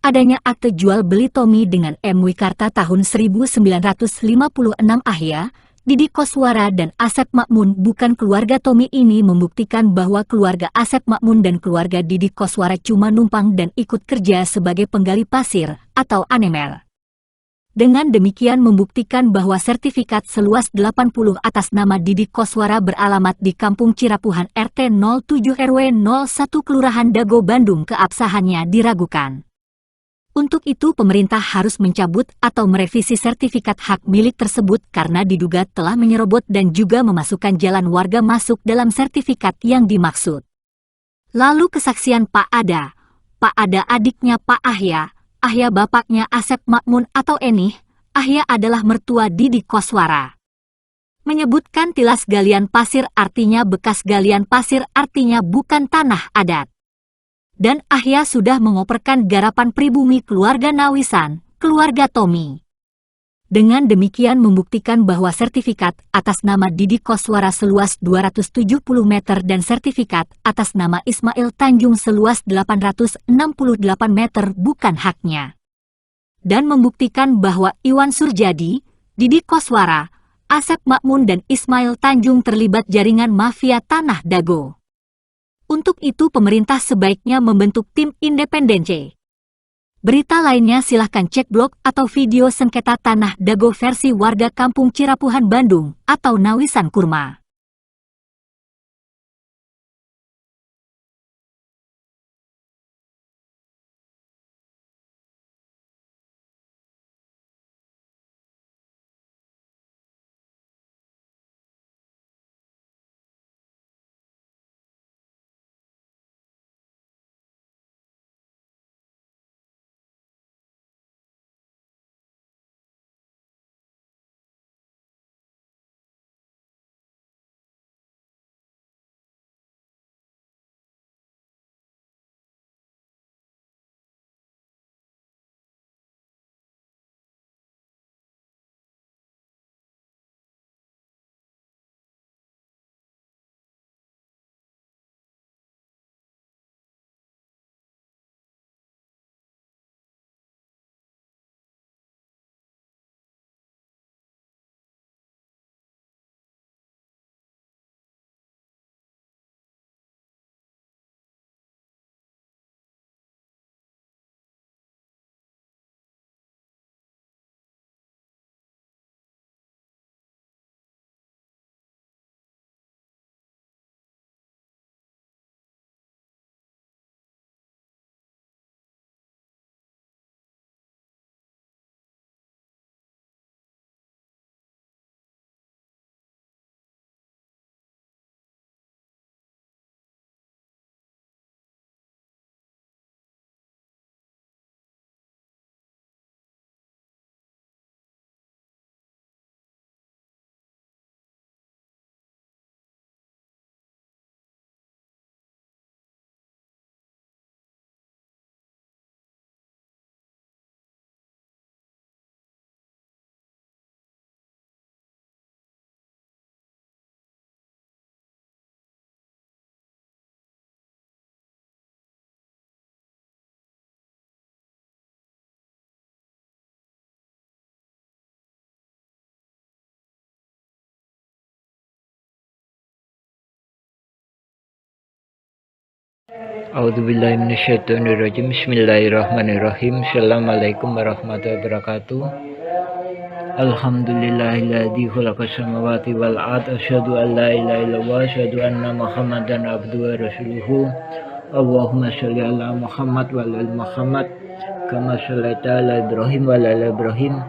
adanya akte jual beli Tommy dengan M. Wikarta tahun 1956. Ahya, Didi Koswara dan Asep Makmun bukan keluarga Tommy ini membuktikan bahwa keluarga Asep Makmun dan keluarga Didi Koswara cuma numpang dan ikut kerja sebagai penggali pasir atau anemel. Dengan demikian membuktikan bahwa sertifikat seluas 80 atas nama Didi Koswara beralamat di Kampung Cirapuhan RT 07 RW 01 Kelurahan Dago Bandung keabsahannya diragukan. Untuk itu pemerintah harus mencabut atau merevisi sertifikat hak milik tersebut karena diduga telah menyerobot dan juga memasukkan jalan warga masuk dalam sertifikat yang dimaksud. Lalu kesaksian Pak Ada adiknya Pak Ahya, Ahya bapaknya Asep Makmun atau Enih, Ahya adalah mertua Didi Koswara. Menyebutkan tilas galian pasir artinya bekas galian pasir artinya bukan tanah adat. Dan Ahya sudah mengoperkan garapan pribumi keluarga Nawisan, keluarga Tommy. Dengan demikian membuktikan bahwa sertifikat atas nama Didi Koswara seluas 270 meter dan sertifikat atas nama Ismail Tanjung seluas 868 meter bukan haknya. Dan membuktikan bahwa Iwan Surjadi, Didi Koswara, Asep Makmun dan Ismail Tanjung terlibat jaringan mafia Tanah Dago. Untuk itu pemerintah sebaiknya membentuk tim independen C. Berita lainnya silahkan cek blog atau video sengketa Tanah Dago versi warga Kampung Cirapuhan Bandung atau Nawisan Kurma. A'udzubillahi minasyaitonirrajim. Bismillahirrahmanirrahim. Assalamualaikum warahmatullahi wabarakatuh. Alhamdulillahilladzi khalaqas samawati wal ardh. Asyhadu an la ilaha illallah, asyhadu anna Muhammadan abduhu wa rasuluhu. Allahumma shalli ala Muhammad wa ala Muhammad kama shallaita ala Ibrahim wa ala Ibrahim.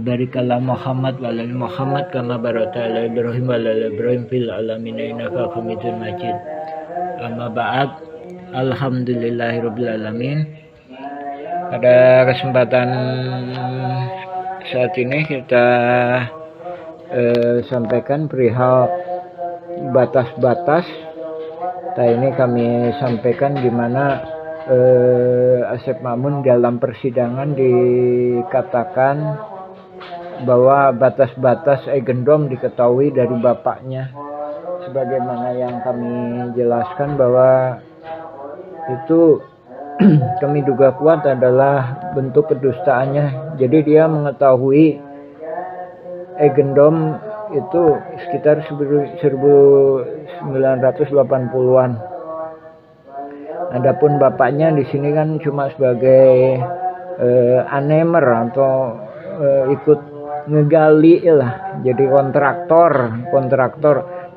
Barik ala Muhammad wa ala Muhammad kama barakta ala Ibrahim wa ala Ibrahim fil alamin innaka Hamidum Majid. Amma ba'd. Alhamdulillahirrabbilalamin. Pada kesempatan saat ini kita sampaikan perihal batas-batas. Ini kami sampaikan di mana Asep Makmun dalam persidangan dikatakan bahwa batas-batas gendom diketahui dari bapaknya. Sebagaimana yang kami jelaskan bahwa itu kami duga kuat adalah bentuk kedustaannya. Jadi dia mengetahui Eigendom itu sekitar 1980-an. Adapun bapaknya di sini kan cuma sebagai anemer atau ikut ngegali lah, jadi kontraktor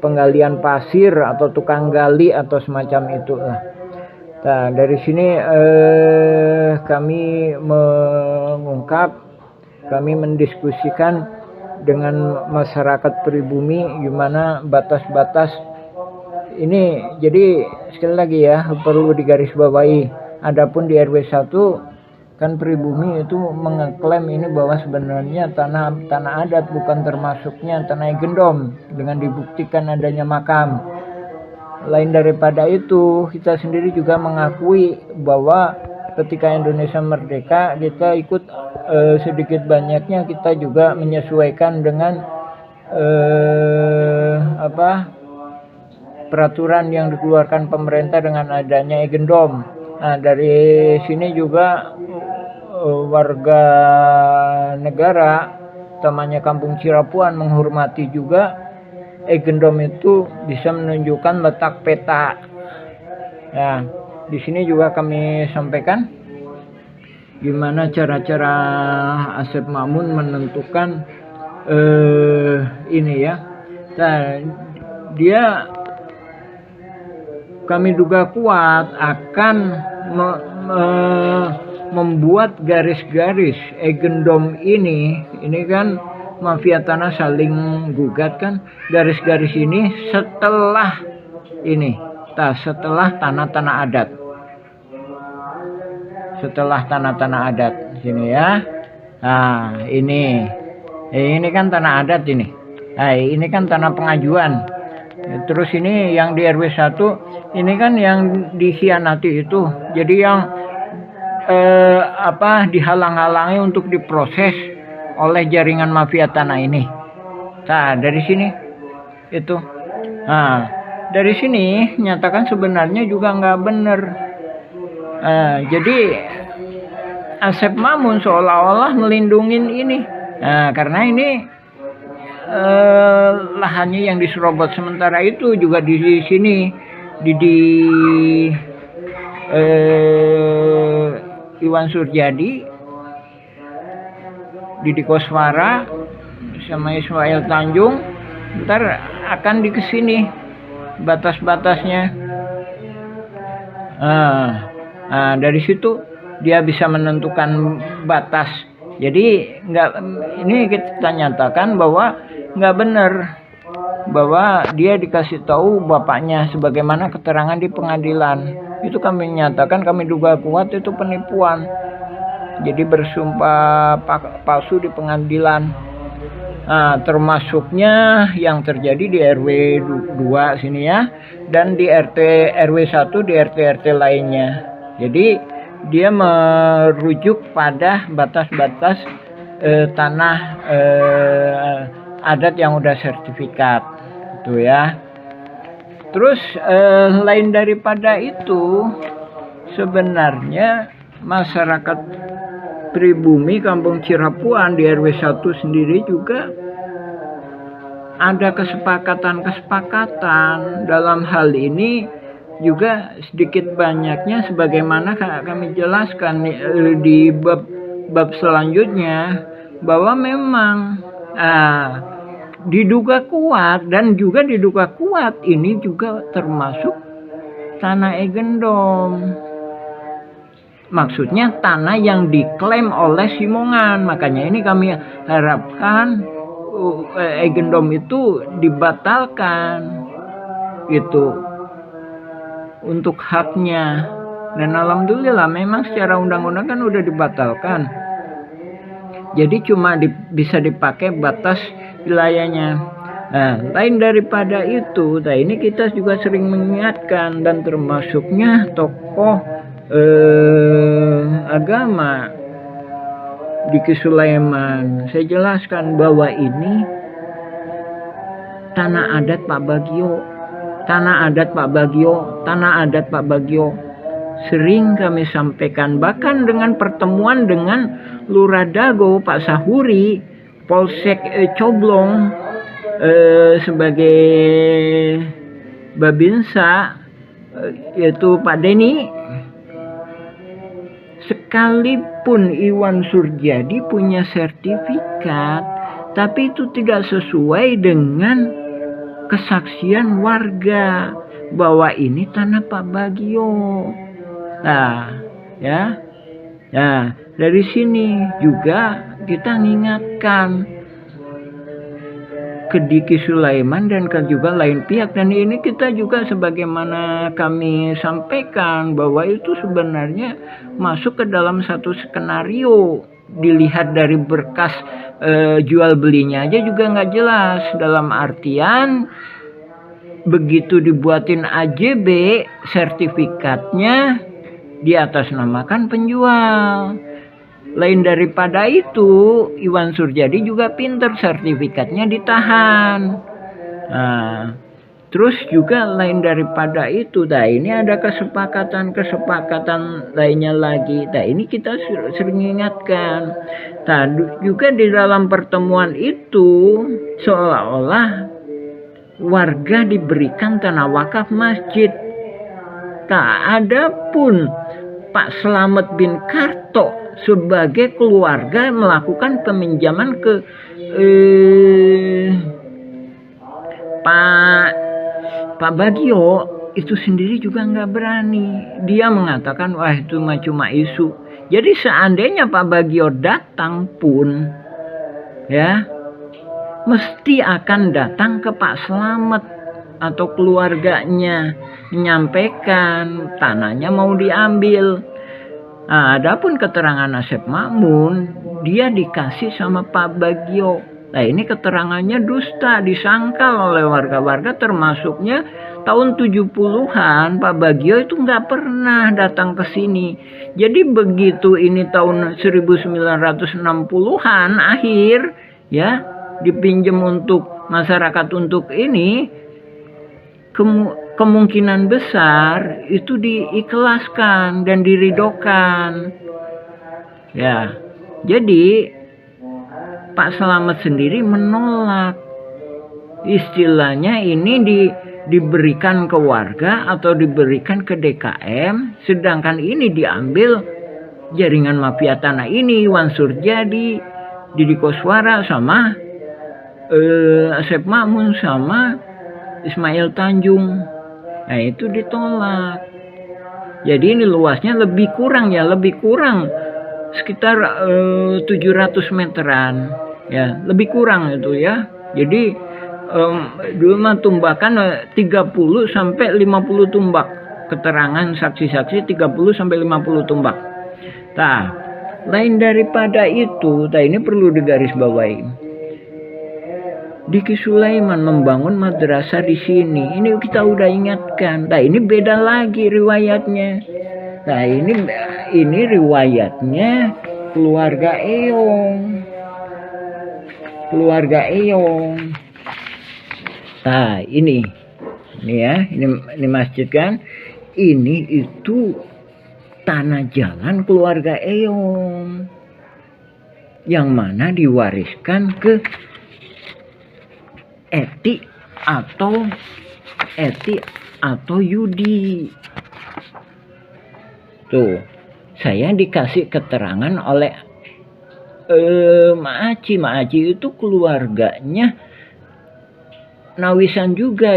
penggalian pasir atau tukang gali atau semacam itu lah. Nah, dari sini kami mendiskusikan dengan masyarakat pribumi gimana batas-batas ini. Jadi sekali lagi ya, perlu digarisbawahi, adapun di RW 1 kan pribumi itu mengeklaim ini bahwa sebenarnya tanah adat, bukan termasuknya tanah Eigendom, dengan dibuktikan adanya makam. Lain daripada itu, kita sendiri juga mengakui bahwa ketika Indonesia merdeka, kita ikut sedikit banyaknya kita juga menyesuaikan dengan peraturan yang dikeluarkan pemerintah dengan adanya Eigendom. Nah, dari sini juga warga negara utamanya Kampung Cirapuan menghormati juga Eigendom itu bisa menunjukkan letak peta. Nah, di sini juga kami sampaikan gimana cara-cara Asep Makmun menentukan ini ya. Nah, dia kami duga kuat akan membuat garis-garis Eigendom ini kan mafia tanah saling gugat kan, garis-garis ini setelah tanah-tanah adat, sini ya. Nah, ini kan tanah adat ini. Nah, ini kan tanah pengajuan. Terus ini yang di RW 1 ini kan yang dikhianati itu. Jadi yang dihalang-halangi untuk diproses oleh jaringan mafia tanah ini. Nah, dari sini itu. Nah, dari sini nyatakan sebenarnya juga nggak benar. Jadi Asep Makmun seolah-olah melindungi ini. Nah, karena ini lahannya yang diserobot, sementara itu juga di sini di Iwan Surjadi, Didi Koswara sama Ismail Tanjung ntar akan di kesini batas-batasnya. Dari situ dia bisa menentukan batas. Jadi ini kita nyatakan bahwa nggak benar bahwa dia dikasih tahu bapaknya sebagaimana keterangan di pengadilan. Itu kami nyatakan, kami duga kuat itu penipuan. Jadi bersumpah palsu di pengadilan. Nah, termasuknya yang terjadi di RW 2 sini ya, dan di RW 1 di RT lainnya. Jadi dia merujuk pada batas-batas tanah adat yang udah sertifikat itu ya. Terus lain daripada itu, sebenarnya masyarakat pribumi Kampung Cirapuan di RW 1 sendiri juga ada kesepakatan dalam hal ini juga sedikit banyaknya sebagaimana kami jelaskan di bab selanjutnya, bahwa memang diduga kuat ini juga termasuk tanah Eigendom. Maksudnya tanah yang diklaim oleh Simongan. Makanya ini kami harapkan Eigendom itu dibatalkan itu untuk haknya. Dan alhamdulillah memang secara undang-undang kan udah dibatalkan. Jadi cuma bisa dipakai batas wilayahnya. Nah, lain daripada itu, ini kita juga sering mengingatkan, dan termasuknya tokoh agama Diki Sulaiman. Saya jelaskan bahwa ini tanah adat Pak Bagio. sering kami sampaikan, bahkan dengan pertemuan dengan Lurah Dago, Pak Sahuri, Polsek Coblong, sebagai Babinsa, yaitu Pak Denny. Sekalipun Iwan Surjadi punya sertifikat, tapi itu tidak sesuai dengan kesaksian warga bahwa ini tanah Pak Bagio. Nah, ya. Nah, dari sini juga kita mengingatkan ke Diki Sulaiman dan ke juga lain pihak, dan ini kita juga sebagaimana kami sampaikan bahwa itu sebenarnya masuk ke dalam satu skenario. Dilihat dari berkas jual belinya aja juga nggak jelas, dalam artian begitu dibuatin AJB sertifikatnya diatasnamakan penjual. Lain daripada itu, Iwan Surjadi juga pinter, sertifikatnya ditahan. Nah, terus juga lain daripada itu, nah ini ada kesepakatan lainnya lagi. Nah ini kita sering ingatkan. Nah juga di dalam pertemuan itu seolah-olah warga diberikan tanah wakaf masjid. Tak ada pun Pak Slamet bin Karto sebagai keluarga melakukan peminjaman ke Pak Bagio itu sendiri juga nggak berani. Dia mengatakan wah itu cuma isu. Jadi seandainya Pak Bagio datang pun ya mesti akan datang ke Pak Slamet atau keluarganya menyampaikan tanahnya mau diambil. Nah, adapun keterangan Asep Makmun dia dikasih sama Pak Bagio. Nah ini keterangannya dusta, disangkal oleh warga-warga, termasuknya tahun 70-an Pak Bagio itu nggak pernah datang ke sini. Jadi begitu ini tahun 1960-an akhir ya dipinjam untuk masyarakat untuk ini, kemungkinan besar itu diikhlaskan dan diridokan. Ya, jadi Pak Slamet sendiri menolak. Istilahnya ini diberikan ke warga atau diberikan ke DKM, sedangkan ini diambil jaringan mafia tanah ini, Iwan Surjadi, Didi Koswara sama Asep Makmun sama Ismail Tanjung. Nah itu ditolak. Jadi ini luasnya lebih kurang sekitar 700 meteran ya, lebih kurang itu ya. Jadi dulu mah tumbakan 30 sampai 50 tumbak, keterangan saksi-saksi 30 sampai 50 tumbak. Nah, lain daripada itu, nah ini perlu digarisbawahi. Diki Sulaiman membangun madrasah di sini. Ini kita udah ingatkan. Nah, ini beda lagi riwayatnya. Nah, ini riwayatnya keluarga Eyong. Nah, ini ya, ini masjid kan. Ini itu tanah jalan keluarga Eyong yang mana diwariskan ke Eti atau Yudi. Tuh, saya dikasih keterangan oleh Maaci itu keluarganya Nawisan juga.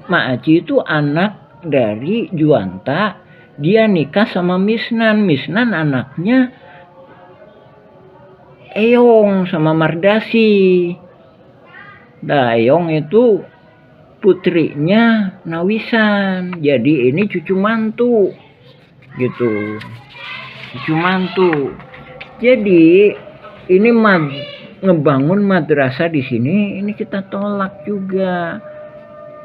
Maaci itu anak dari Juanta, dia nikah sama Misnan anaknya Eyong sama Mardasi. Nah, Eyong itu putrinya Nawisan, jadi ini cucu mantu gitu, jadi ini ngebangun madrasah di sini, ini kita tolak juga.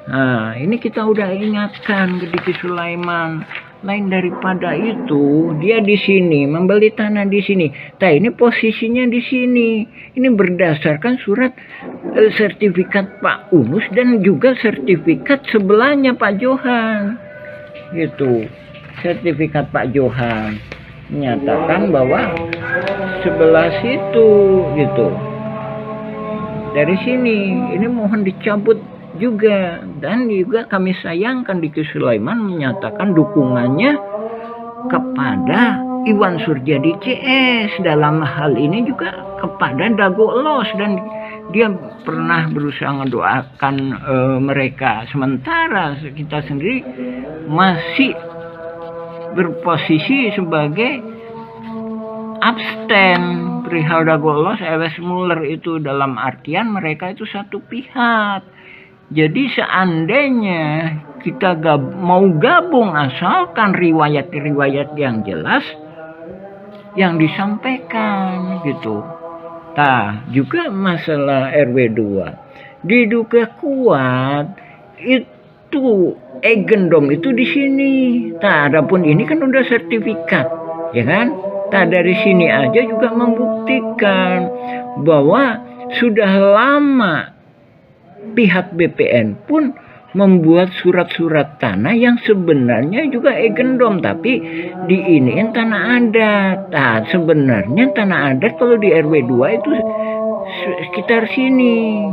Nah ini kita udah ingatkan ke Diki Sulaiman. Lain daripada itu, dia di sini membeli tanah di sini. Nah ini posisinya di sini. Ini berdasarkan surat sertifikat Pak Unus dan juga sertifikat sebelahnya Pak Johan. Gitu. sertifikat Pak Johan menyatakan bahwa sebelah situ gitu. Dari sini ini mohon dicabut juga. Dan juga kami sayangkan Diki Sulaiman menyatakan dukungannya kepada Iwan Surjadi CS dalam hal ini juga kepada Dago Elos, dan dia pernah berusaha mendoakan mereka, sementara kita sendiri masih berposisi sebagai abstain perihal Dago Elos, Ewes Muller itu, dalam artian mereka itu satu pihak. Jadi seandainya kita mau gabung, asalkan riwayat-riwayat yang jelas yang disampaikan gitu. Juga masalah RW2 diduga kuat itu Eigendom itu di sini. Adapun ini kan udah sertifikat, ya kan? Dari sini aja juga membuktikan bahwa sudah lama pihak BPN pun membuat surat-surat tanah yang sebenarnya juga Eigendom, tapi diiniin tanah adat. Sebenarnya tanah adat kalau di RW2 itu sekitar sini.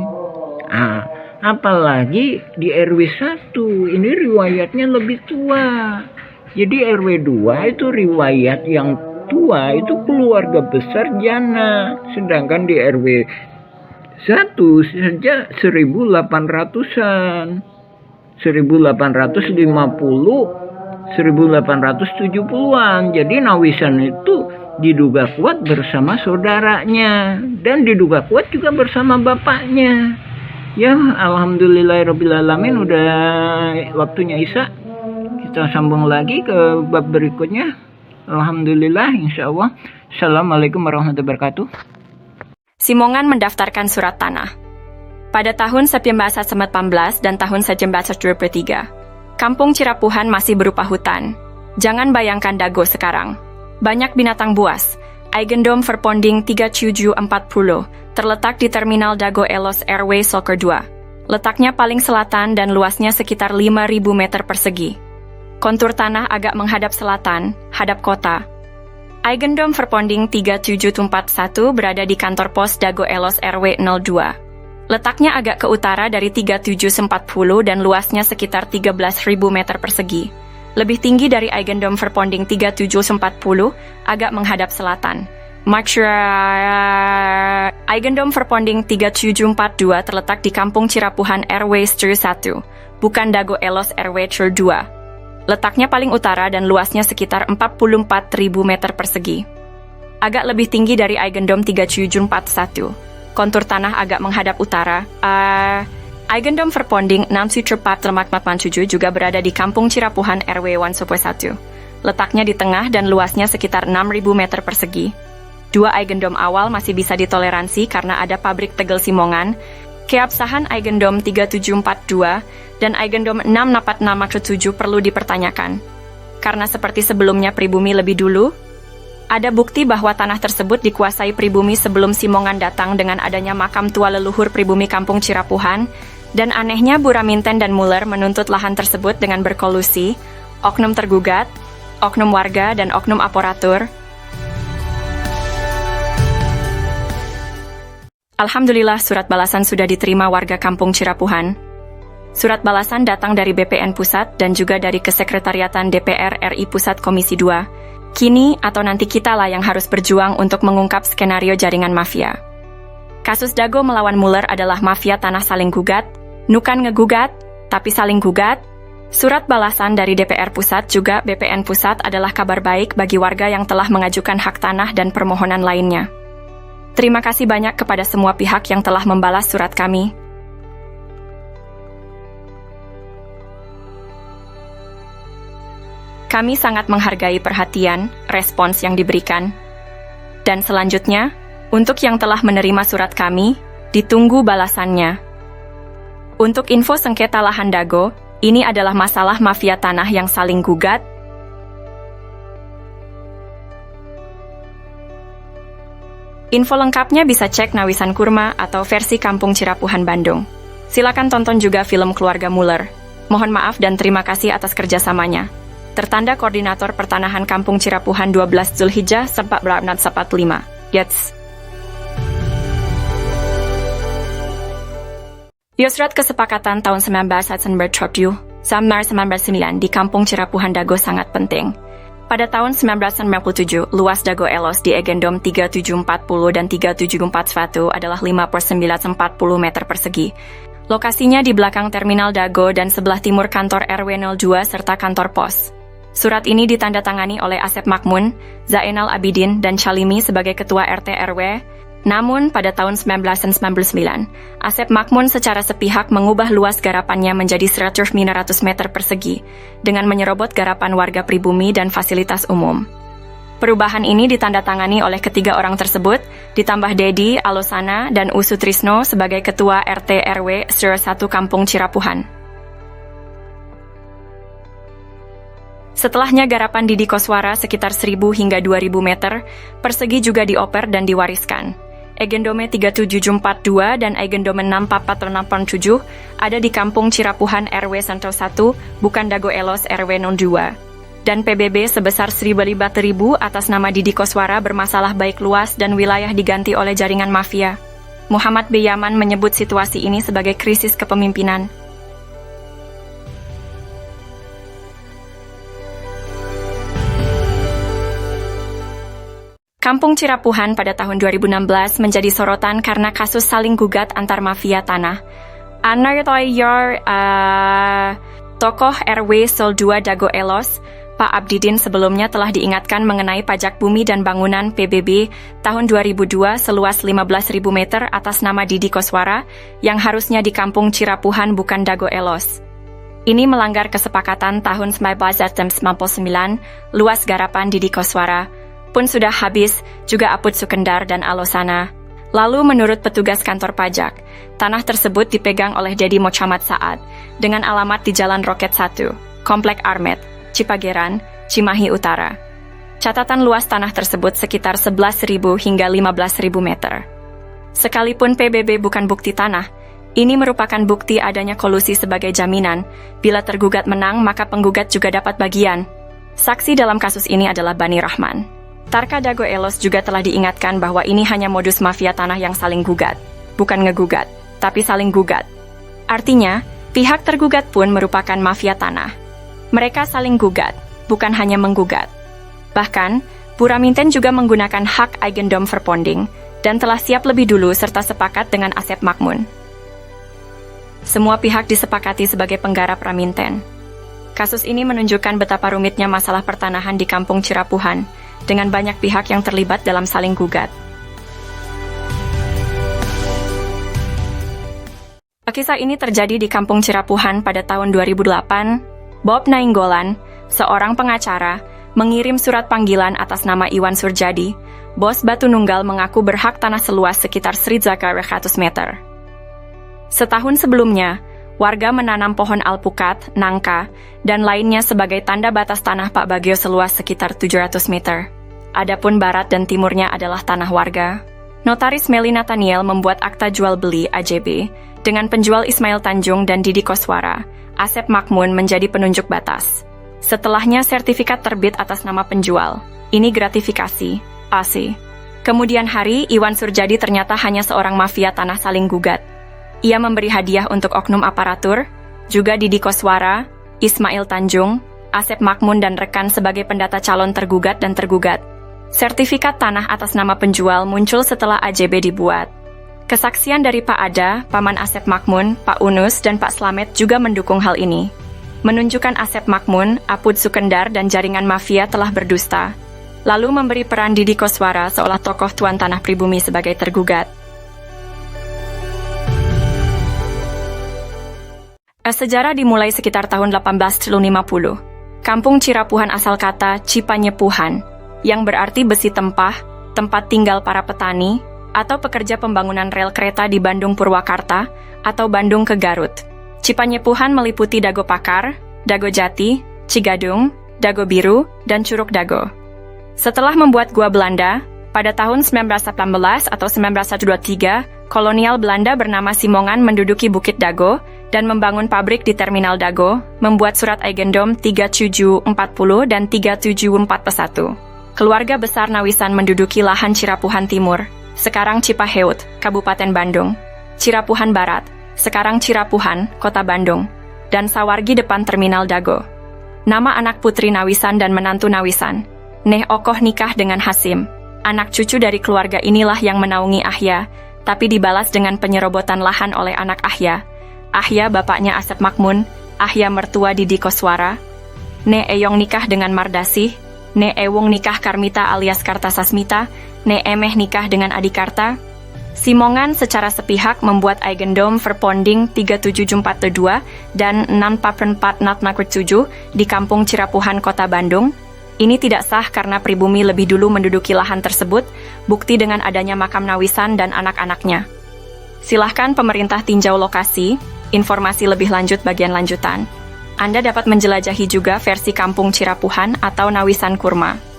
Apalagi di RW1 ini riwayatnya lebih tua. Jadi RW2 itu riwayat yang tua itu keluarga besar Jana, sedangkan di RW1 saja 1800-an. 1850 1870-an. Jadi Nawisan itu diduga kuat bersama saudaranya, dan diduga kuat juga bersama bapaknya. Ya, alhamdulillahirobbilalamin, udah waktunya Isya. Kita sambung lagi ke bab berikutnya. Alhamdulillah, insya Allah. Assalamualaikum warahmatullahi wabarakatuh. Simongan mendaftarkan surat tanah. Pada tahun 1918 dan tahun 1923, Kampung Cirapuhan masih berupa hutan. Jangan bayangkan Dago sekarang. Banyak binatang buas. Eigendom Verponding 3740 terletak di Terminal Dago Elos RW Soker 2. Letaknya paling selatan dan luasnya sekitar 5.000 meter persegi. Kontur tanah agak menghadap selatan, hadap kota. Eigendom Verponding 3741 berada di kantor pos Dago Elos RW 02. Letaknya agak ke utara dari 3740 dan luasnya sekitar 13.000 meter persegi. Lebih tinggi dari Eigendom Verponding 3740, agak menghadap selatan. Eigendom Verponding 3742 terletak di Kampung Cirapuhan RW 1, bukan Dago Elos RW 2. Letaknya paling utara dan luasnya sekitar 44.000 meter persegi. Agak lebih tinggi dari Eigendom 3741. Kontur tanah agak menghadap utara. Eigendom Verponding 6 juga berada di Kampung Cirapuhan RW 1. Letaknya di tengah dan luasnya sekitar 6.000 meter persegi. Dua Eigendom awal masih bisa ditoleransi karena ada pabrik tegel Simongan. Keabsahan Eigendom 3742 dan Eigendom 646 perlu dipertanyakan. Karena seperti sebelumnya pribumi lebih dulu, ada bukti bahwa tanah tersebut dikuasai pribumi sebelum Simongan datang dengan adanya makam tua leluhur pribumi Kampung Cirapuhan, dan anehnya Buraminten dan Muller menuntut lahan tersebut dengan berkolusi, oknum tergugat, oknum warga, dan oknum aparatur. Alhamdulillah, surat balasan sudah diterima warga Kampung Cirapuhan. Surat balasan datang dari BPN Pusat dan juga dari Kesekretariatan DPR RI Pusat Komisi 2. Kini atau nanti kitalah yang harus berjuang untuk mengungkap skenario jaringan mafia. Kasus Dago melawan Muller adalah mafia tanah saling gugat, nukan ngegugat, tapi saling gugat. Surat balasan dari DPR Pusat juga BPN Pusat adalah kabar baik bagi warga yang telah mengajukan hak tanah dan permohonan lainnya. Terima kasih banyak kepada semua pihak yang telah membalas surat kami. Kami sangat menghargai perhatian, respons yang diberikan. Dan selanjutnya, untuk yang telah menerima surat kami, ditunggu balasannya. Untuk info sengketa lahan Dago, ini adalah masalah mafia tanah yang saling gugat. Info lengkapnya bisa cek Nawisan Kurma atau versi Kampung Cirapuhan Bandung. Silakan tonton juga film Keluarga Muller. Mohon maaf dan terima kasih atas kerjasamanya. tertanda koordinator pertanahan Kampung Cirapuhan 12 Zulhijjah 1445. Yats. Yusrat Kesepakatan tahun 1997 sampai 1999 di Kampung Cirapuhan Dago sangat penting. Pada tahun 1997, luas Dago Elos di Egendom 3740 dan 3741 adalah 5/940 meter persegi. Lokasinya di belakang Terminal Dago dan sebelah timur kantor RW 02 serta kantor pos. Surat ini ditandatangani oleh Asep Makmun, Zainal Abidin, dan Chalimi sebagai Ketua RT RW. Namun, pada tahun 1999, Asep Makmun secara sepihak mengubah luas garapannya menjadi 100 meter persegi, dengan menyerobot garapan warga pribumi dan fasilitas umum. Perubahan ini ditandatangani oleh ketiga orang tersebut, ditambah Dedi, Alosana, dan Usu Trisno sebagai Ketua RT RW 01 Kampung Cirapuhan. Setelahnya garapan Didi Koswara sekitar 1.000 hingga 2.000 meter persegi juga dioper dan diwariskan. Egendome 3742 dan Egendome 64487 ada di Kampung Cirapuhan RW 101, bukan Dago Elos RW 02. Dan PBB sebesar 1.000 atas nama Didi Koswara bermasalah baik luas dan wilayah diganti oleh jaringan mafia. Muhammad B. Yaman menyebut situasi ini sebagai krisis kepemimpinan. Kampung Cirapuhan pada tahun 2016 menjadi sorotan karena kasus saling gugat antar mafia tanah. Tokoh RW 02 Dago Elos, Pak Abdidin sebelumnya telah diingatkan mengenai pajak bumi dan bangunan PBB tahun 2002 seluas 15.000 meter atas nama Didi Koswara yang harusnya di Kampung Cirapuhan bukan Dago Elos. Ini melanggar kesepakatan tahun 1999 luas garapan Didi Koswara pun sudah habis, juga Apud Sukendar dan Alosana. Lalu menurut petugas kantor pajak, tanah tersebut dipegang oleh Dedi Mochamat Saad dengan alamat di Jalan Roket 1, Komplek Armet, Cipageran, Cimahi Utara. Catatan luas tanah tersebut sekitar 11.000 hingga 15.000 meter. Sekalipun PBB bukan bukti tanah, ini merupakan bukti adanya kolusi sebagai jaminan. Bila tergugat menang, maka penggugat juga dapat bagian. Saksi dalam kasus ini adalah Bani Rahman. Tarka Dago Elos juga telah diingatkan bahwa ini hanya modus mafia tanah yang saling gugat, bukan ngegugat, tapi saling gugat. Artinya, pihak tergugat pun merupakan mafia tanah. Mereka saling gugat, bukan hanya menggugat. Bahkan, Buraminten juga menggunakan hak Eigendom Verponding dan telah siap lebih dulu serta sepakat dengan Asep Makmun. Semua pihak disepakati sebagai penggarap Raminten. Kasus ini menunjukkan betapa rumitnya masalah pertanahan di Kampung Cirapuhan, dengan banyak pihak yang terlibat dalam saling gugat. Kisah ini terjadi di Kampung Cirapuhan pada tahun 2008. Bob Nainggolan, seorang pengacara, mengirim surat panggilan atas nama Iwan Surjadi. Bos Batu Nunggal mengaku berhak tanah seluas sekitar 100 meter. Setahun sebelumnya, warga menanam pohon alpukat, nangka, dan lainnya sebagai tanda batas tanah Pak Bagio seluas sekitar 700 meter. Adapun barat dan timurnya adalah tanah warga. Notaris Meli Nathaniel membuat akta jual beli AJB dengan penjual Ismail Tanjung dan Didi Koswara. Asep Makmun menjadi penunjuk batas. Setelahnya sertifikat terbit atas nama penjual. Ini gratifikasi, AC. Kemudian hari, Iwan Surjadi ternyata hanya seorang mafia tanah saling gugat. Ia memberi hadiah untuk oknum aparatur, juga Didi Koswara, Ismail Tanjung, Asep Makmun dan rekan sebagai pendata calon tergugat dan tergugat. Sertifikat tanah atas nama penjual muncul setelah AJB dibuat. Kesaksian dari Pak Ada, Paman Asep Makmun, Pak Unus, dan Pak Slamet juga mendukung hal ini. Menunjukkan Asep Makmun, Apud Sukendar, dan jaringan mafia telah berdusta. Lalu memberi peran Didi Koswara seolah tokoh tuan tanah pribumi sebagai tergugat. Sejarah dimulai sekitar tahun 1850. Kampung Cirapuhan asal kata Cipanyepuhan, yang berarti besi tempah, tempat tinggal para petani, atau pekerja pembangunan rel kereta di Bandung Purwakarta, atau Bandung ke Garut. Cipanyepuhan meliputi Dago Pakar, Dago Jati, Cigadung, Dago Biru, dan Curug Dago. Setelah membuat gua Belanda, pada tahun 1918 atau 1923, kolonial Belanda bernama Simongan menduduki Bukit Dago dan membangun pabrik di Terminal Dago, membuat surat Eigendom 3740 dan 3741. Keluarga besar Nawisan menduduki lahan Cirapuhan Timur, sekarang Cipaheut, Kabupaten Bandung, Cirapuhan Barat, sekarang Cirapuhan, Kota Bandung, dan Sawargi depan Terminal Dago. Nama anak putri Nawisan dan menantu Nawisan, Neh Okoh nikah dengan Hasim. Anak cucu dari keluarga inilah yang menaungi Ahya, tapi dibalas dengan penyerobotan lahan oleh anak Ahya. Ahya bapaknya Asep Makmun, Ahya mertua Didi Koswara. Ne Eyong nikah dengan Mardasih, Ne Ewung nikah Karmita alias Kartasasmita, Ne Emeh nikah dengan Adikarta. Simongan secara sepihak membuat Eigendom Verponding 37442 dan 644 di Kampung Cirapuhan, Kota Bandung. Ini tidak sah karena pribumi lebih dulu menduduki lahan tersebut, bukti dengan adanya makam Nawisan dan anak-anaknya. Silahkan pemerintah tinjau lokasi, informasi lebih lanjut bagian lanjutan. Anda dapat menjelajahi juga versi Kampung Cirapuhan atau Nawisan Kurma.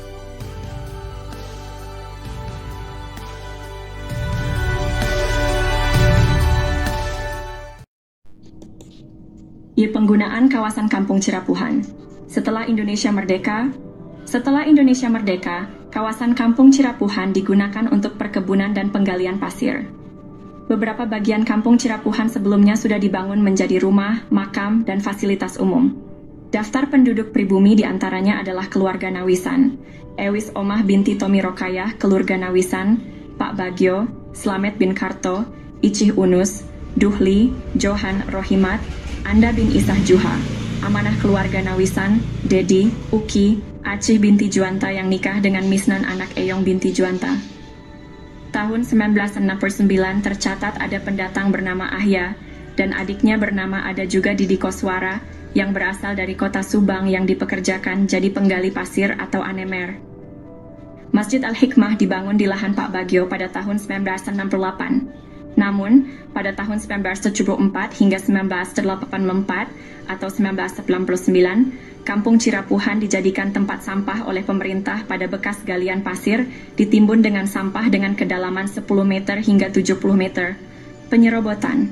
Penggunaan kawasan Kampung Cirapuhan. Setelah Indonesia Merdeka, kawasan Kampung Cirapuhan digunakan untuk perkebunan dan penggalian pasir. Beberapa bagian Kampung Cirapuhan sebelumnya sudah dibangun menjadi rumah, makam, dan fasilitas umum. Daftar penduduk pribumi diantaranya adalah keluarga Nawisan, Ewis Omah binti Tomi Rokayah, keluarga Nawisan, Pak Bagio, Slamet bin Karto, Icih Unus, Duhli, Johan Rohimat, Anda bin Isah Juha, amanah keluarga Nawisan, Dedi, Uki, Acih binti Juanta yang nikah dengan Misnan anak Eyong binti Juanta. Tahun 1969 tercatat ada pendatang bernama Ahya, dan adiknya bernama ada juga Didi Koswara, yang berasal dari kota Subang yang dipekerjakan jadi penggali pasir atau anemer. Masjid Al-Hikmah dibangun di lahan Pak Bagio pada tahun 1968. Namun, pada tahun 1974 hingga 1984 atau 1999, Kampung Cirapuhan dijadikan tempat sampah oleh pemerintah pada bekas galian pasir ditimbun dengan sampah dengan kedalaman 10 meter hingga 70 meter. Penyerobotan.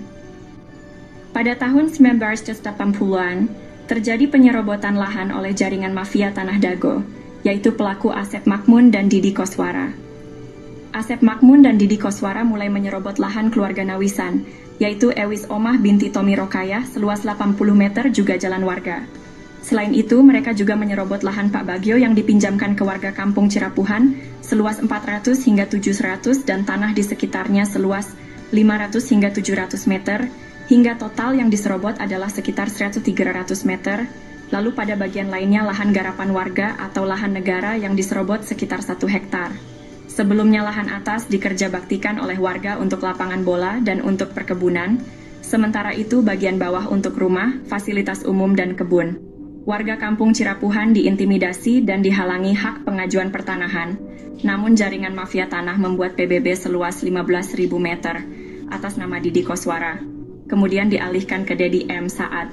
Pada tahun 1980-an, terjadi penyerobotan lahan oleh jaringan mafia Tanah Dago, yaitu pelaku Asep Makmun dan Didi Koswara. Asep Makmun dan Didi Koswara mulai menyerobot lahan keluarga Nawisan, yaitu Ewis Omah binti Tomi Rokayah seluas 80 meter juga jalan warga. Selain itu, mereka juga menyerobot lahan Pak Bagio yang dipinjamkan ke warga Kampung Cirapuhan seluas 400 hingga 700 dan tanah di sekitarnya seluas 500 hingga 700 meter, hingga total yang diserobot adalah sekitar 100-300 meter. Lalu pada bagian lainnya lahan garapan warga atau lahan negara yang diserobot sekitar 1 hektar. Sebelumnya lahan atas dikerjabaktikan oleh warga untuk lapangan bola dan untuk perkebunan, sementara itu bagian bawah untuk rumah, fasilitas umum dan kebun. Warga Kampung Cirapuhan diintimidasi dan dihalangi hak pengajuan pertanahan, namun jaringan mafia tanah membuat PBB seluas 15.000 meter atas nama Didi Koswara. Kemudian dialihkan ke Dedi M. Saad,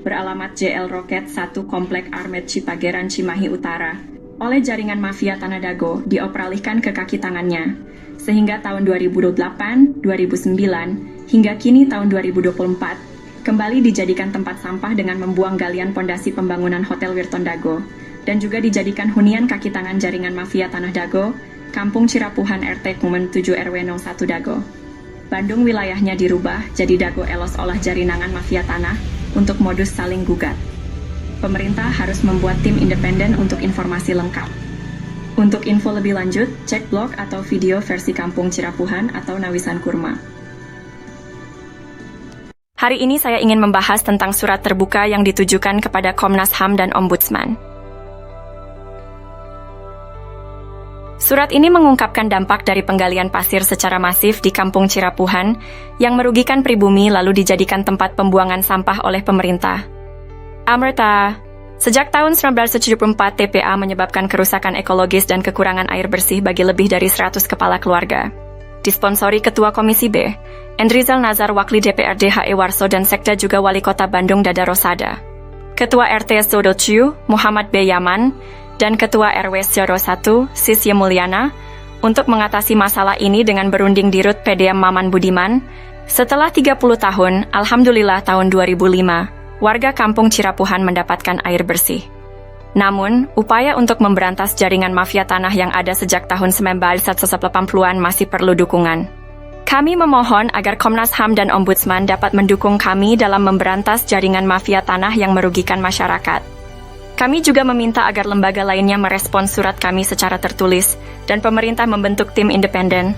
beralamat JL Roket 1 Komplek Armet Cipageran Cimahi Utara, oleh jaringan mafia Tanah Dago dioperalihkan ke kaki tangannya, sehingga tahun 2008, 2009, hingga kini tahun 2024, kembali dijadikan tempat sampah dengan membuang galian pondasi pembangunan Hotel Wirton Dago, dan juga dijadikan hunian kaki tangan jaringan mafia Tanah Dago, Kampung Cirapuhan RT Kumen 7 RW 01 Dago. Bandung wilayahnya dirubah jadi Dago Elos olah jaringan mafia tanah untuk modus saling gugat. Pemerintah harus membuat tim independen untuk informasi lengkap. Untuk info lebih lanjut, cek blog atau video versi Kampung Cirapuhan atau Nawisan Kurma. Hari ini saya ingin membahas tentang surat terbuka yang ditujukan kepada Komnas HAM dan Ombudsman. Surat ini mengungkapkan dampak dari penggalian pasir secara masif di Kampung Cirapuhan yang merugikan pribumi lalu dijadikan tempat pembuangan sampah oleh pemerintah. Amerta, sejak tahun 1974 TPA menyebabkan kerusakan ekologis dan kekurangan air bersih bagi lebih dari 100 kepala keluarga. Disponsori Ketua Komisi B, Endrizal Nazar Wakli DPRD HE Warso dan Sekda juga Wali Kota Bandung Dada Rosada. Ketua RT Sodociu, Muhammad B. Yaman, dan Ketua RW Syoro 1, Sisye Mulyana, untuk mengatasi masalah ini dengan berunding dirut PDM Maman Budiman, Setelah 30 tahun, alhamdulillah tahun 2005, warga kampung Cirapuhan mendapatkan air bersih. Namun, upaya untuk memberantas jaringan mafia tanah yang ada sejak tahun 1980-an masih perlu dukungan. Kami memohon agar Komnas HAM dan Ombudsman dapat mendukung kami dalam memberantas jaringan mafia tanah yang merugikan masyarakat. Kami juga meminta agar lembaga lainnya merespons surat kami secara tertulis dan pemerintah membentuk tim independen.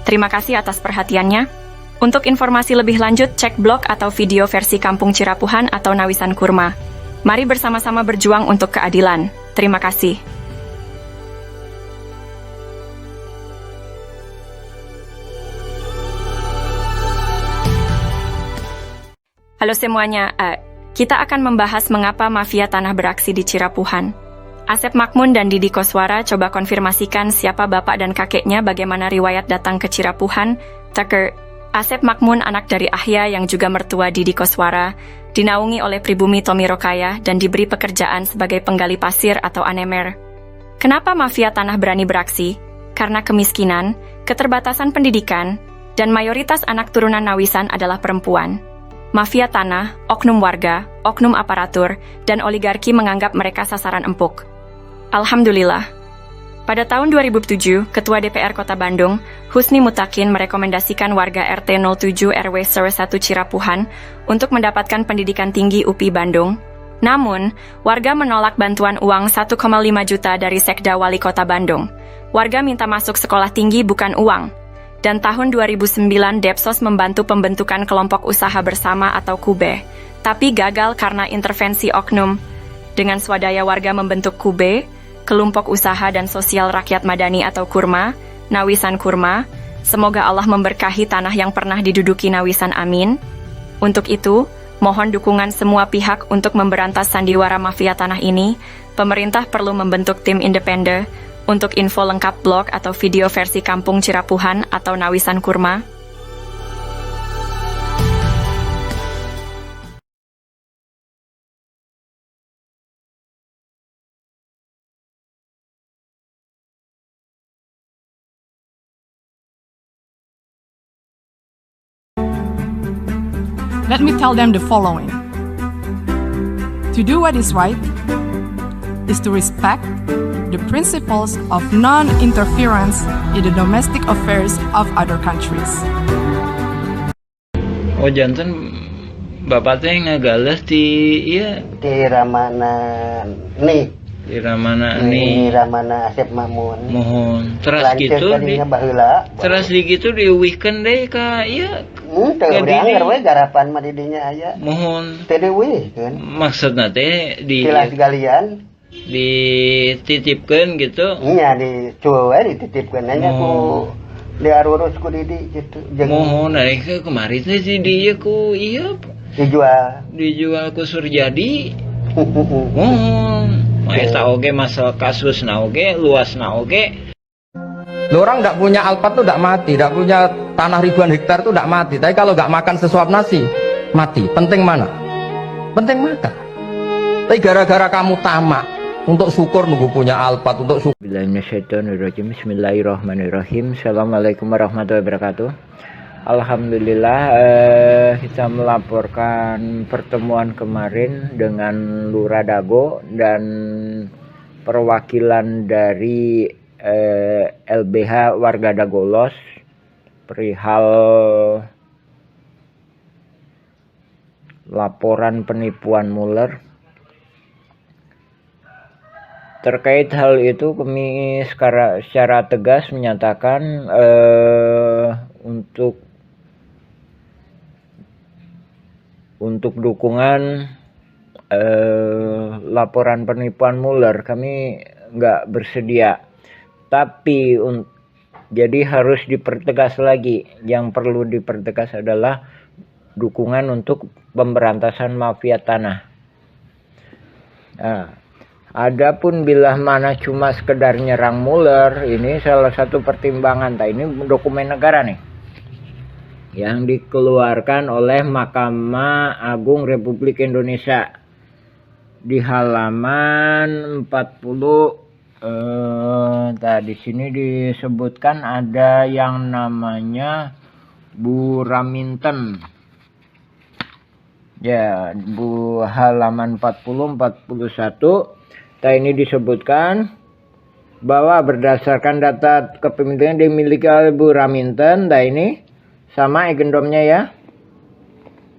Terima kasih atas perhatiannya. Untuk informasi lebih lanjut, cek blog atau video versi Kampung Cirapuhan atau Nawisan Kurma. Mari bersama-sama berjuang untuk keadilan. Terima kasih. Halo semuanya, kita akan membahas mengapa mafia tanah beraksi di Cirapuhan. Asep Makmun dan Didi Koswara coba konfirmasikan siapa bapak dan kakeknya, bagaimana riwayat datang ke Cirapuhan. Tucker, Asep Makmun anak dari Ahya yang juga mertua Didi Koswara, dinaungi oleh pribumi Tommy Rokaya dan diberi pekerjaan sebagai penggali pasir atau anemer. Kenapa mafia tanah berani beraksi? Karena kemiskinan, keterbatasan pendidikan, dan mayoritas anak turunan Nawisan adalah perempuan. Mafia tanah, oknum warga, oknum aparatur, dan oligarki menganggap mereka sasaran empuk. Alhamdulillah. Pada tahun 2007, Ketua DPR Kota Bandung, Husni Mutakin merekomendasikan warga RT 07 RW 1 Cirapuhan untuk mendapatkan pendidikan tinggi UPI Bandung. Namun, warga menolak bantuan uang 1,5 juta dari Sekda Wali Kota Bandung. Warga minta masuk sekolah tinggi bukan uang. Dan tahun 2009 Depsos membantu pembentukan kelompok usaha bersama atau KUBE, tapi gagal karena intervensi oknum. Dengan swadaya warga membentuk KUBE, Kelompok Usaha dan Sosial Rakyat Madani atau KURMA, Nawisan Kurma. Semoga Allah memberkahi tanah yang pernah diduduki Nawisan, amin. Untuk itu, mohon dukungan semua pihak untuk memberantas sandiwara mafia tanah ini. Pemerintah perlu membentuk tim independen. Untuk info lengkap blog atau video versi Kampung Cirapuhan atau Nawisan Kurma. Let me tell them the following. To do what is right is to respect the principles of non-interference in the domestic affairs of other countries. Oh janten bapak teh ngagales di iya di Ramana nih di Ramana di nih Ramana Asep Makmun mohon terus lanceuk gitu di kadinya baheula terus di gitu diuwihkeun deui ka ieu teu Jadi- dianger we garapan mah di dinya aya mohon teu diuwihkeun maksudna teh tilas galian dititipkeun gitu nya dicueul we dititipkeun nya ku diarurus ku Didi gitu jeung mohon ari kemari teh si dieu ku ieu dijual ku Surjadi mohon eta oge masalah kasusna oge luasna oge. Loh, orang nggak punya alpat tuh nggak mati, nggak punya tanah ribuan hektar tuh nggak mati. Tapi kalau nggak makan sesuap nasi, mati. Penting mana? Penting makan. Tapi gara-gara kamu tamak untuk syukur nunggu punya alpat untuk syukur. Bismillahirrahmanirrahim. Assalamualaikum warahmatullahi wabarakatuh. Alhamdulillah kita melaporkan pertemuan kemarin dengan Lurah Dago dan perwakilan dari LBH warga Dagolos perihal laporan penipuan Muller. Terkait hal itu kami secara tegas menyatakan untuk dukungan laporan penipuan Muller kami nggak bersedia, tapi jadi harus dipertegas lagi. Yang perlu dipertegas adalah dukungan untuk pemberantasan mafia tanah. Nah, adapun bila mana cuma sekedar nyerang Muller, ini salah satu pertimbangan. Ini dokumen negara nih yang dikeluarkan oleh Mahkamah Agung Republik Indonesia di halaman 40. Di sini disebutkan ada yang namanya Bu Raminten. Ya, Bu halaman 40-41. Ini disebutkan bahwa berdasarkan data kepemilikan dimiliki oleh Bu Raminten. Ini sama agendromnya ya.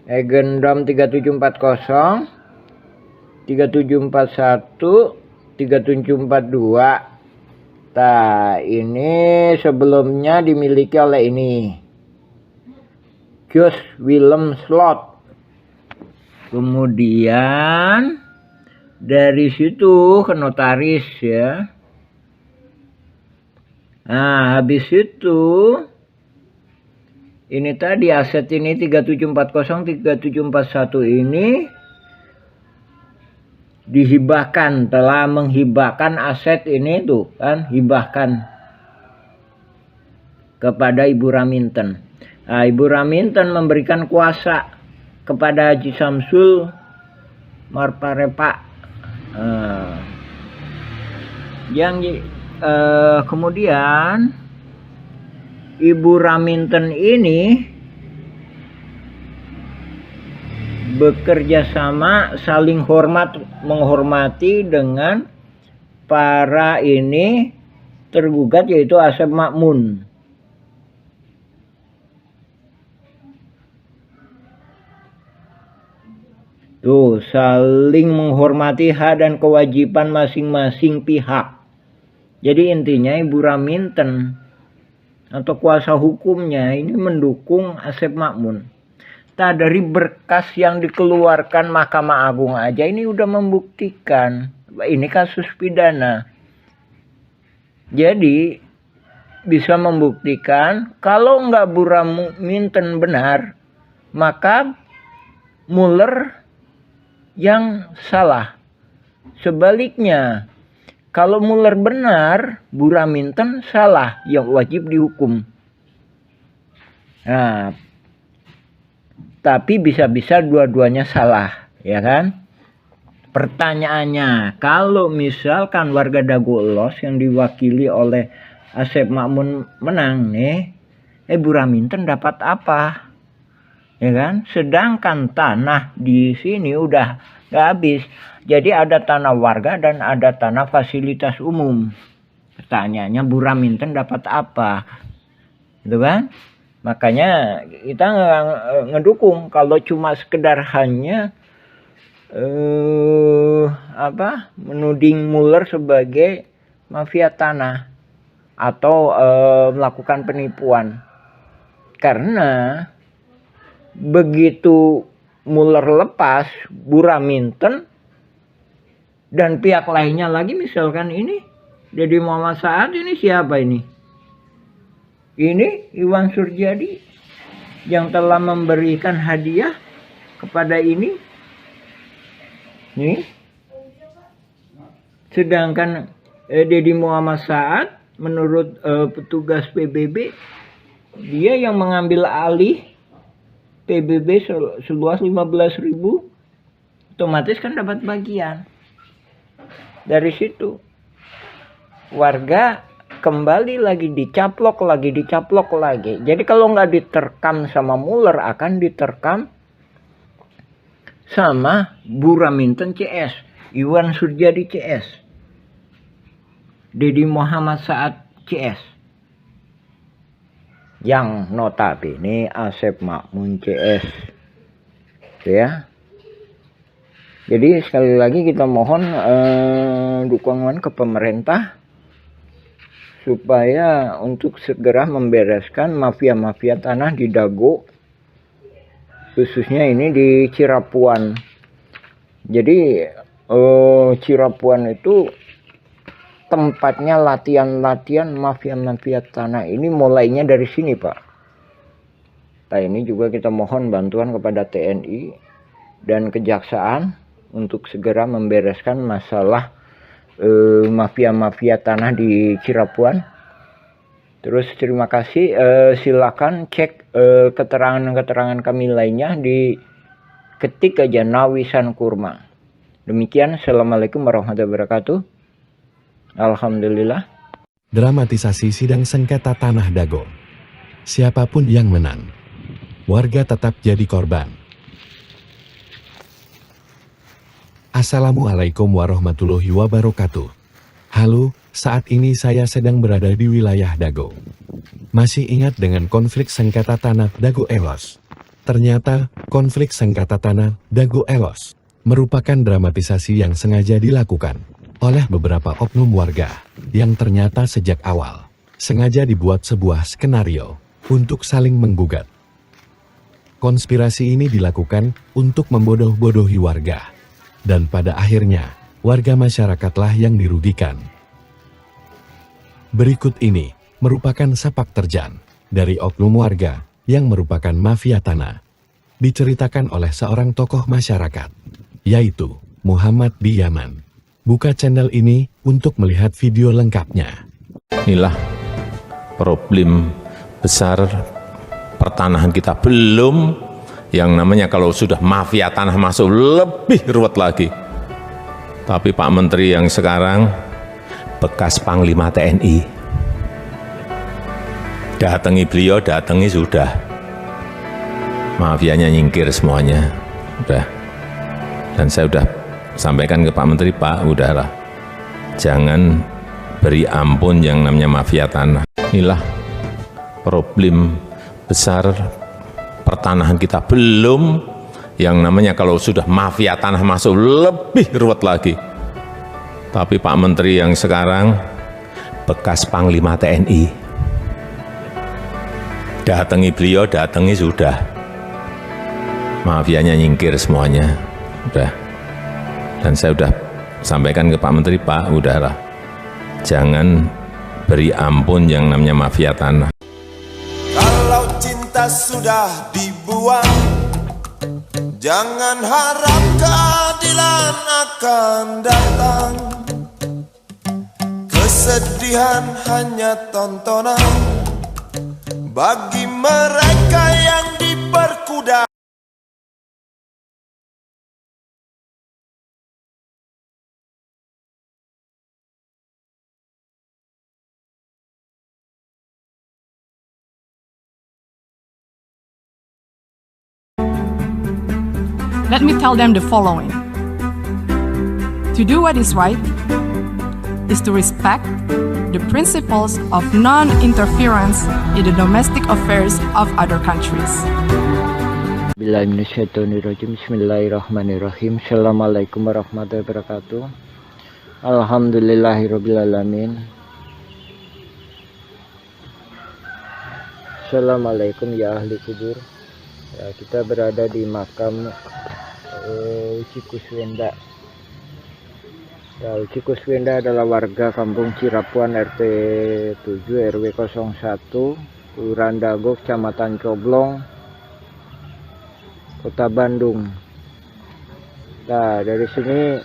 Agendrom 3740, 3741, 3742. Ini sebelumnya dimiliki oleh ini, Jos Willem Slot. Kemudian dari situ ke notaris ya. Nah, habis itu ini tadi aset ini 3740, 3741 ini dihibahkan, telah menghibahkan aset ini tuh kan, hibahkan kepada Ibu Raminten. Nah, Ibu Raminten memberikan kuasa kepada Haji Samsul Marparepa. Kemudian Ibu Raminten ini bekerja sama, saling menghormati dengan para ini tergugat, yaitu Asep Makmun. Tuh, saling menghormati hak dan kewajiban masing-masing pihak. Jadi intinya Ibu Raminten atau kuasa hukumnya ini mendukung Asep Makmun. Dari berkas yang dikeluarkan Mahkamah Agung aja ini udah membuktikan ini kasus pidana. Jadi bisa membuktikan kalau nggak Bu Raminten benar, maka Muller yang salah. Sebaliknya, kalau Muller benar, Bu Raminten salah, yang wajib dihukum. Nah, tapi bisa-bisa dua-duanya salah, ya kan? Pertanyaannya, kalau misalkan warga Dago Elos yang diwakili oleh Asep Makmun menang nih, Bu Raminten dapat apa? Ya kan? Sedangkan tanah di sini udah nggak habis. Jadi ada tanah warga dan ada tanah fasilitas umum. Pertanyaannya, Bu Raminten dapat apa? Gitu kan? Makanya kita ngedukung kalau cuma sekedar hanya menuding Muller sebagai mafia tanah atau melakukan penipuan. Karena begitu Muller lepas, Bu Raminten dan pihak lainnya lagi, misalkan ini Deddy Muhammad Saad, ini siapa ini? Ini Iwan Surjadi yang telah memberikan hadiah kepada ini. Nih. Sedangkan Deddy Muhammad Saad menurut petugas PBB, dia yang mengambil alih PBB seluas 15.000, otomatis kan dapat bagian. Dari situ warga kembali lagi dicaplok lagi. Jadi kalau nggak diterkam sama Muller, akan diterkam sama Bu Raminten CS, Iwan Surjadi CS, Deddy Muhammad Saad CS, yang notabene Asep Makmun CS, ya. Jadi sekali lagi kita mohon dukungan ke pemerintah supaya untuk segera membereskan mafia-mafia tanah di Dago, khususnya ini di Cirapuan. Jadi Cirapuan itu tempatnya latihan mafia-mafia tanah ini, mulainya dari sini, Pak. Nah, ini juga kita mohon bantuan kepada TNI dan Kejaksaan untuk segera membereskan masalah mafia-mafia tanah di Cirapuan. Terus terima kasih, silakan cek keterangan-keterangan kami lainnya di ketik aja Nawisan Kurma. Demikian, assalamualaikum warahmatullahi wabarakatuh. Alhamdulillah. Dramatisasi sidang sengketa tanah Dago. Siapapun yang menang, warga tetap jadi korban. Assalamualaikum warahmatullahi wabarakatuh. Halo, saat ini saya sedang berada di wilayah Dago. Masih ingat dengan konflik sengketa tanah Dago Elos? Ternyata, konflik sengketa tanah Dago Elos merupakan dramatisasi yang sengaja dilakukan oleh beberapa oknum warga yang ternyata sejak awal sengaja dibuat sebuah skenario untuk saling menggugat. Konspirasi ini dilakukan untuk membodoh-bodohi warga, dan pada akhirnya warga masyarakatlah yang dirugikan. Berikut ini merupakan sepak terjang dari oknum warga yang merupakan mafia tanah. Diceritakan oleh seorang tokoh masyarakat, yaitu Muhammad di Yaman. Buka channel ini untuk melihat video lengkapnya. Inilah problem besar pertanahan kita, belum yang namanya kalau sudah mafia tanah masuk lebih ruwet lagi. Tapi Pak Menteri yang sekarang bekas Panglima TNI, datangi beliau, datangi sudah, mafianya nyingkir semuanya, udah. Dan saya udah sampaikan ke Pak Menteri, Pak, udahlah, jangan beri ampun yang namanya mafia tanah. Inilah problem besar pertanahan kita, belum yang namanya kalau sudah mafia tanah masuk lebih ruwet lagi. Tapi Pak Menteri yang sekarang bekas Panglima TNI, datangi beliau, datangi sudah, mafianya nyingkir semuanya, udah. Dan saya udah sampaikan ke Pak Menteri, Pak, udahlah, jangan beri ampun yang namanya mafia tanah. Kalau cinta sudah dibuang, jangan harap keadilan akan datang. Kesedihan hanya tontonan bagi mereka yang diperkuda. Let me tell them the following. To do what is right is to respect the principles of non-interference in the domestic affairs of other countries. Bismillahirrahmanirrahim. Assalamualaikum warahmatullahi wabarakatuh. Alhamdulillahirrabbilalamin. Assalamualaikum ya ahli kubur. Ya, kita berada di makam Uci Kuswenda. Ya, Uci Kuswenda adalah warga kampung Cirapuhan RT 7 RW 01 Kelurahan Dago, Kecamatan Coblong, Kota Bandung. Nah, dari sini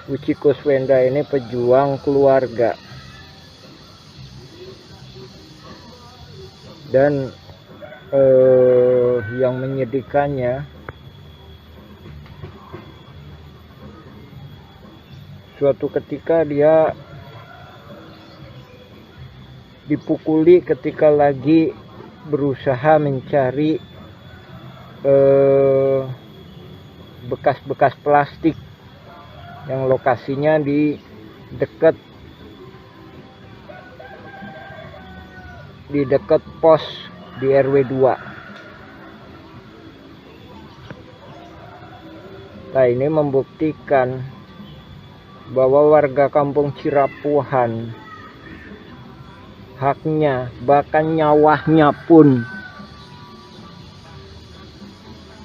Uci Kuswenda ini pejuang keluarga. Dan yang menyedihkannya, suatu ketika dia dipukuli ketika lagi berusaha mencari bekas-bekas plastik yang lokasinya di dekat pos di RW 2. Nah, ini membuktikan bahwa warga kampung Cirapuhan haknya, bahkan nyawanya pun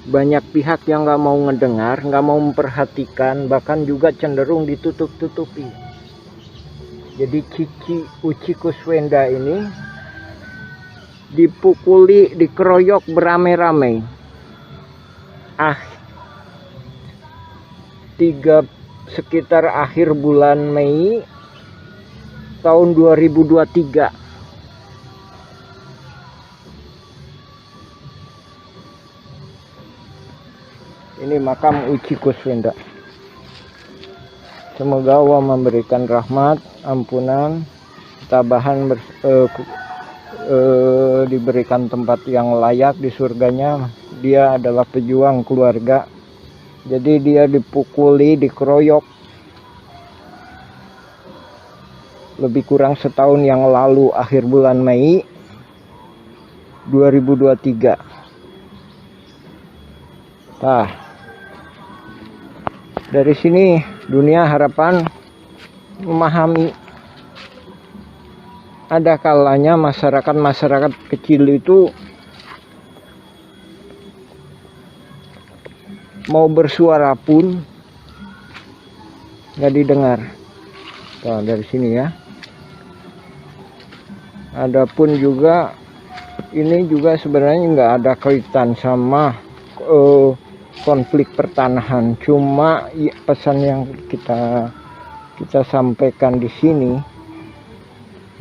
banyak pihak yang nggak mau ngedengar, nggak mau memperhatikan, bahkan juga cenderung ditutup-tutupi. Jadi Uci Kuswenda ini dipukuli, dikeroyok beramai-ramai. Sekitar akhir bulan Mei tahun 2023. Ini makam Uci Kuswenda. Semoga Allah memberikan rahmat, ampunan, tabahan, diberikan tempat yang layak di surganya. dia adalah pejuang keluarga. Jadi dia dipukuli, dikeroyok lebih kurang setahun yang lalu, akhir bulan Mei 2023. Nah, dari sini Dunia Harapan memahami ada kalanya masyarakat kecil itu mau bersuara pun nggak didengar. Nah, dari sini ya. Adapun juga ini juga sebenarnya nggak ada kaitan sama konflik pertanahan. Cuma ya, pesan yang kita sampaikan di sini,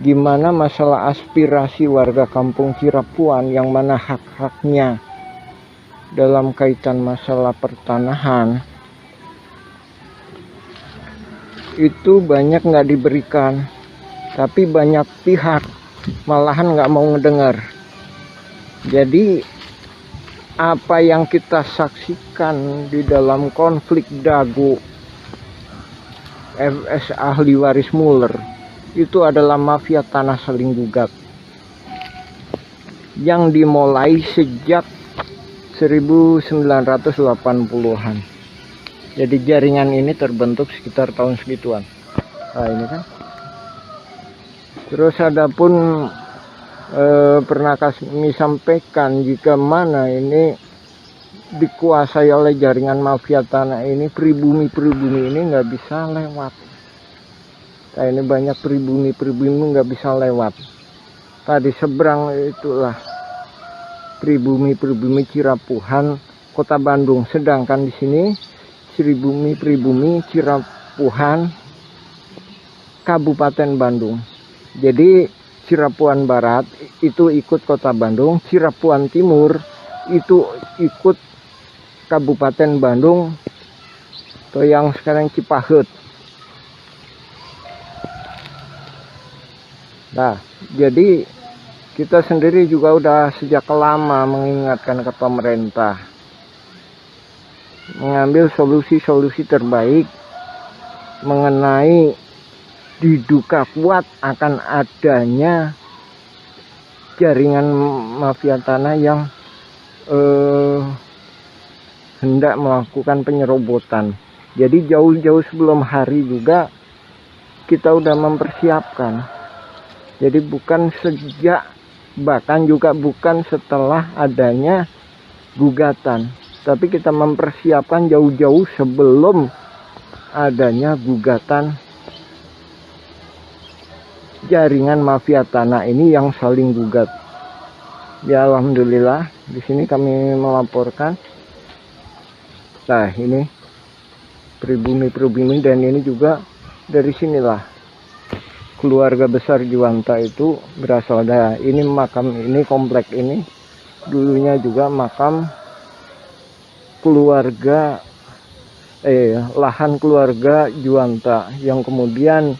gimana masalah aspirasi warga kampung Cirapuan yang mana hak-haknya dalam kaitan masalah pertanahan itu banyak nggak diberikan, tapi banyak pihak malahan nggak mau ngedengar. Jadi apa yang kita saksikan di dalam konflik Dago FS ahli waris Muller itu adalah mafia tanah saling gugat yang dimulai sejak 1980-an. Jadi jaringan ini terbentuk sekitar tahun segituan. Nah ini kan. Terus adapun pernah kami sampaikan jika mana ini dikuasai oleh jaringan mafia tanah ini, pribumi ini nggak bisa lewat. Nah ini banyak pribumi nggak bisa lewat. Tadi seberang itulah pribumi Cirapuhan Kota Bandung, sedangkan di sini pribumi Cirapuhan Kabupaten Bandung. Jadi Cirapuan Barat itu ikut Kota Bandung, Cirapuan Timur itu ikut Kabupaten Bandung atau yang sekarang Cipaheut. Nah, jadi kita sendiri juga udah sejak lama mengingatkan ke pemerintah mengambil solusi-solusi terbaik mengenai diduga kuat akan adanya jaringan mafia tanah yang hendak melakukan penyerobotan. Jadi jauh-jauh sebelum hari juga kita udah mempersiapkan. Jadi bukan sejak, bahkan juga bukan setelah adanya gugatan, tapi kita mempersiapkan jauh-jauh sebelum adanya gugatan jaringan mafia tanah ini yang saling gugat. Ya alhamdulillah di sini kami melaporkan. Nah ini pribumi dan ini juga dari sinilah keluarga besar Juwanta itu berasal. Nah ini makam ini, komplek ini dulunya juga makam keluarga lahan keluarga Juwanta yang kemudian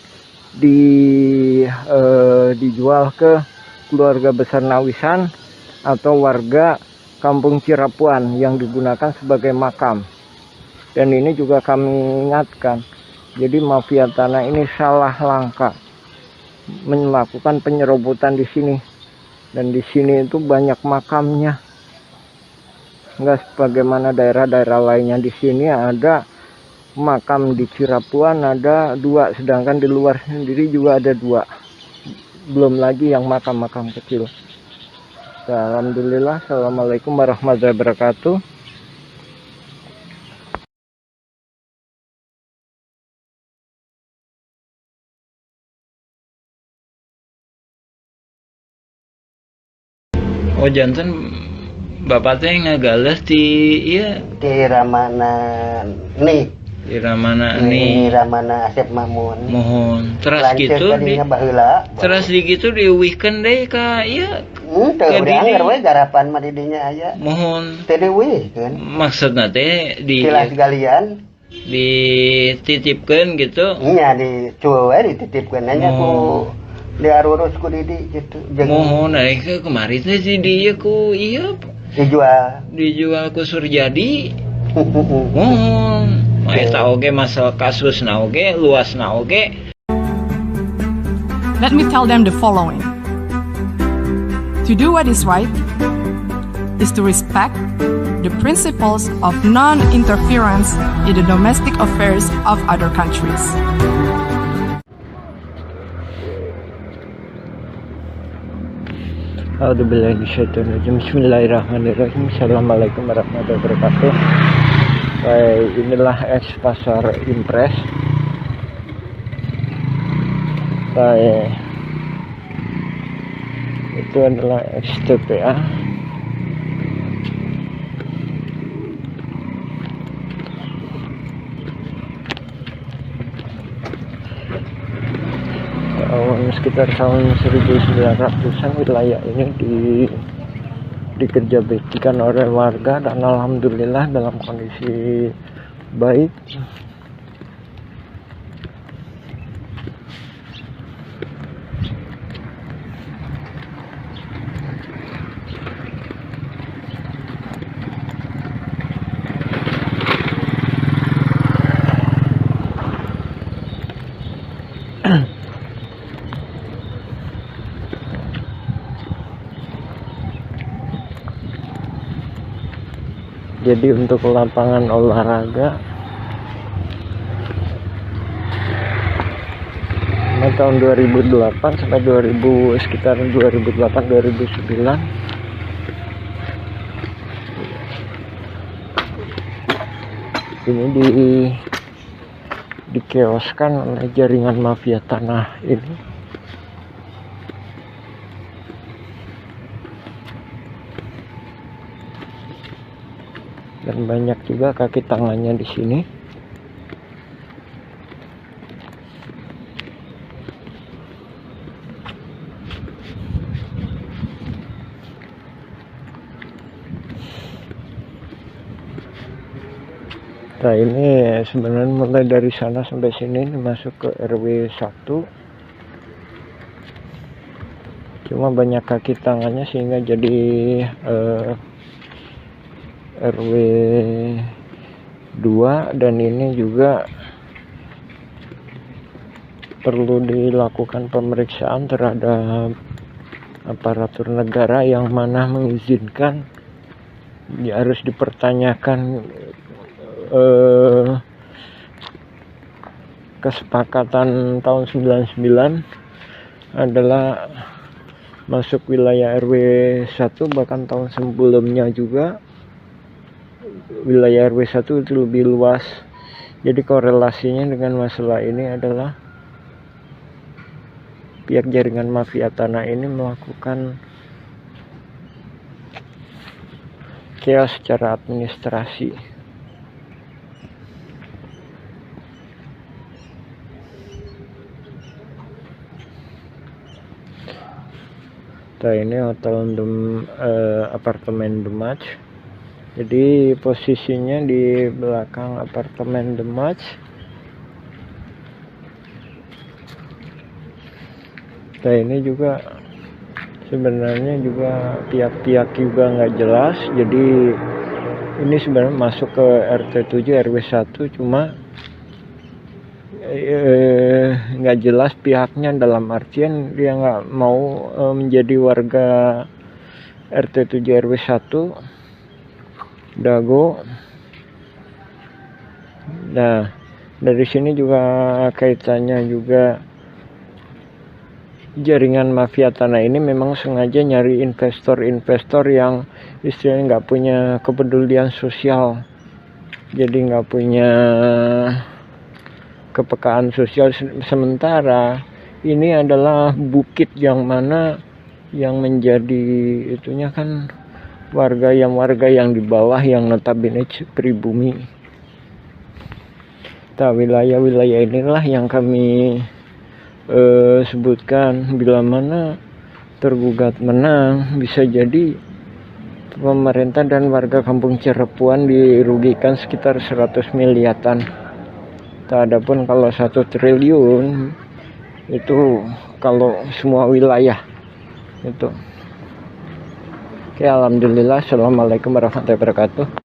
dijual ke keluarga besar Nawisan atau warga kampung Cirapuan yang digunakan sebagai makam. Dan ini juga kami ingatkan, jadi mafia tanah ini salah langkah melakukan penyerobotan di sini, dan di sini itu banyak makamnya, nggak sebagaimana daerah-daerah lainnya. Di sini ada makam di Cirapuan ada 2, sedangkan di luar sendiri juga ada 2, belum lagi yang makam-makam kecil. Alhamdulillah. Assalamualaikum warahmatullahi wabarakatuh. Oh jantan bapak teh ngagales di iya di Ramana nih. Di Ramana Di Ramana Asep Mamun. Mohon. Terus Lances gitu terus di gitu diuwihkeun deui ka ieu. Teu dianggar we garapan mah di dinya aya. Mohon. Teu diuwihkeun. Maksudna teh di Kilas galian dititipkeun gitu. Nya di cueu we dititipkeun nya ku diurus ku Didi gitu. Mohon naik ke kemarin teh si dia ku iya Dijual ku Surjadi. Mohon eta oge masalah kasus na oge luas na oge. Let me tell them the following. To do what is right is to respect the principles of non-interference in the domestic affairs of other countries. Bismillahirrahmanirrahim. Assalamualaikum warahmatullahi wabarakatuh. Baik, inilah ex pasar Impres. Baik, itu adalah ex TPA. Sekitar tahun 1900-an wilayah ini dikerja baktikan oleh warga dan alhamdulillah dalam kondisi baik. Jadi untuk lapangan olahraga tahun 2008 sampai sekitar 2008-2009 ini dikeoskan oleh jaringan mafia tanah ini. Dan banyak juga kaki tangannya di sini. Nah ini sebenarnya mulai dari sana sampai sini masuk ke RW 1. Cuma banyak kaki tangannya sehingga jadi RW 2 dan ini juga perlu dilakukan pemeriksaan terhadap aparatur negara yang mana mengizinkan. Ya, harus dipertanyakan kesepakatan tahun 99 adalah masuk wilayah RW 1, bahkan tahun sebelumnya juga wilayah RW 1 itu lebih luas. Jadi korelasinya dengan masalah ini adalah pihak jaringan mafia tanah ini melakukan chaos secara administrasi. Nah ini hotel apartemen Demaj. Jadi posisinya di belakang apartemen Demaj. Nah ini juga sebenarnya juga pihak-pihak juga nggak jelas. Jadi ini sebenarnya masuk ke RT 7 RW 1, cuma nggak jelas pihaknya, dalam artian dia nggak mau menjadi warga RT 7 RW 1 Dago. Nah dari sini juga kaitannya juga jaringan mafia tanah ini memang sengaja nyari investor-investor yang istilahnya nggak punya kepedulian sosial, jadi nggak punya kepekaan sosial. Sementara ini adalah bukit yang mana yang menjadi itunya kan warga yang di bawah yang notabene pribumi. Nah wilayah-wilayah inilah yang kami sebutkan, bila mana tergugat menang bisa jadi pemerintah dan warga kampung Cirepuan dirugikan sekitar 100 miliaran. Adapun kalau 1 triliun Itu kalau semua wilayah itu. Oke, alhamdulillah. Assalamualaikum warahmatullahi wabarakatuh.